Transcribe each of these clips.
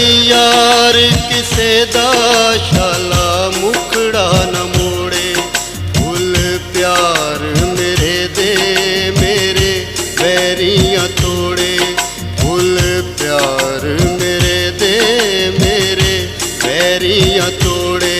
यार किसे दा शाला मुखड़ा न मोड़े। फुल प्यार मेरे दे मेरे बैरियां तोड़े। फुल प्यार मेरे दे मेरे बैरियां तोड़े।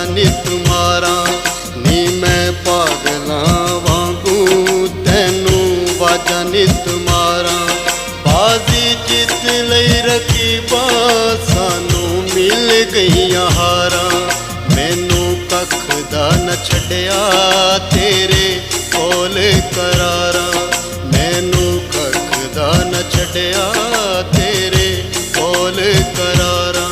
नित मारा नी मैं पागला वांगू तैनू वाजा नित मारा। बाजी जित लई रकीबा सानू मिल गईयां हारा। मैनू कख दा न छड्या तेरे कोल करारा। मैनू कख दा न छड्या तेरे कोल करारा।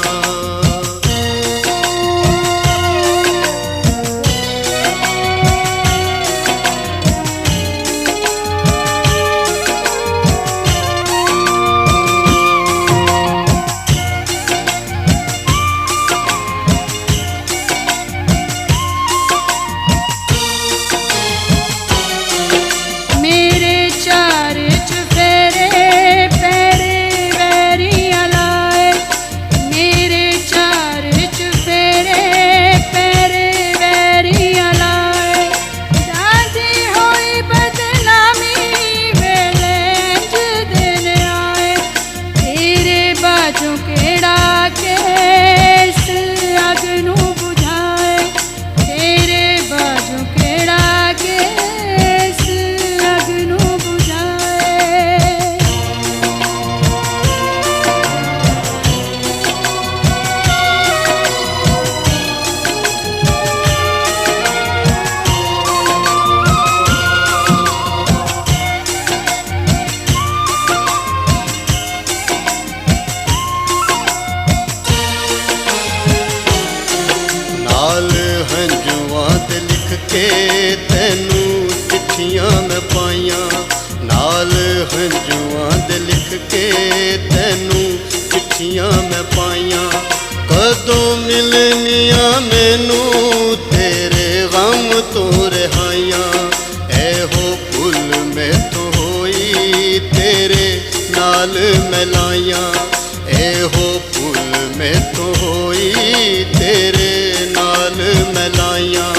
तैनू चिट्ठियां मैं पाइयां नाल हंजुआं दे लिख के। तैनू चिट्ठियां मैं पाइयां कदों मिलनियां मैनू तेरे गम तो रिहाइयां। ऐहो भुल मैथों होई तेरे नाल मैं लाइयां। ऐहो भुल मैथों होई तेरे नाल मैं लाइयां।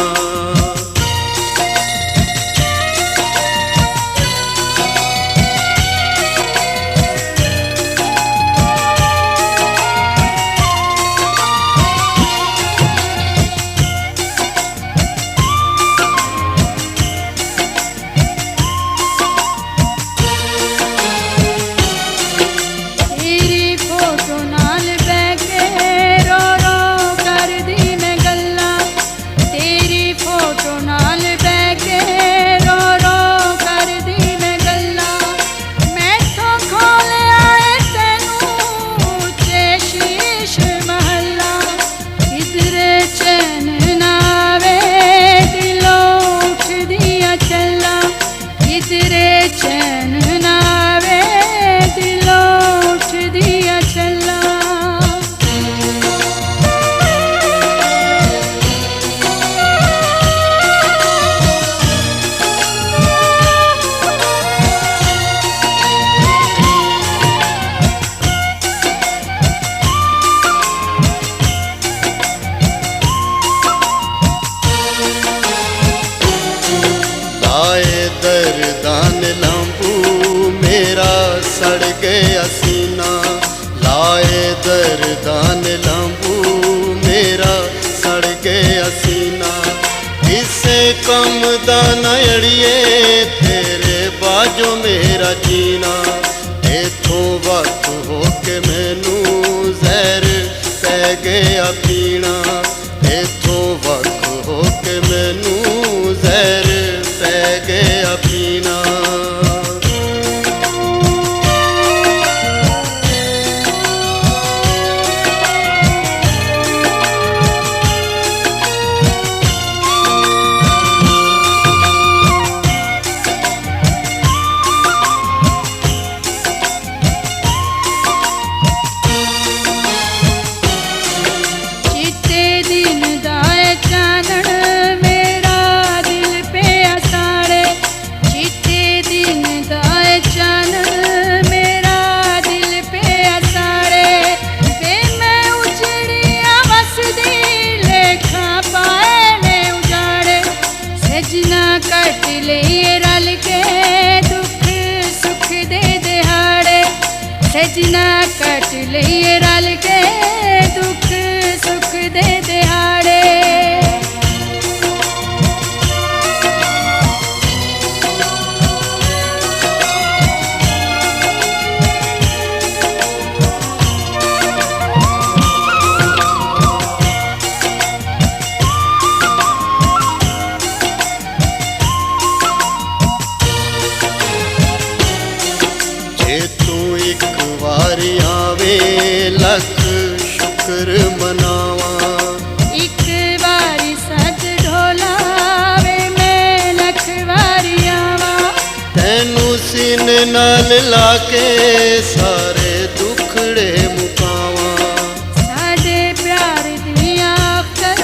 ਸੀਨੇ ਨਾਲ ਲਾ ਕੇ ਸਾਰੇ ਦੁਖੜੇ ਮੁਕਾਵਾਂ। ਸਾਡੇ ਪਿਆਰ ਦੀਆਂ ਅੱਖਰ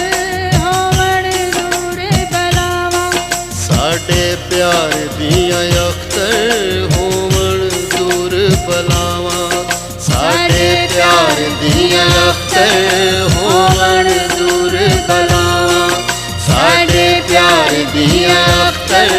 ਹੋਵਣ ਦੂਰ ਬਲਾਵਾਂ। ਸਾਡੇ ਪਿਆਰ ਦੀਆਂ ਅਖਤਰ ਹੋਵਣ ਦੂਰ ਬਲਾਵਾਂ। ਸਾਡੇ ਪਿਆਰ ਦੀਆਂ ਅਖਤਰ ਹੋਵਣ ਦੂਰ ਬਲਾਵਾਂ। ਸਾਡੇ ਪਿਆਰ ਦੀਆਂ ਅਖਤਰ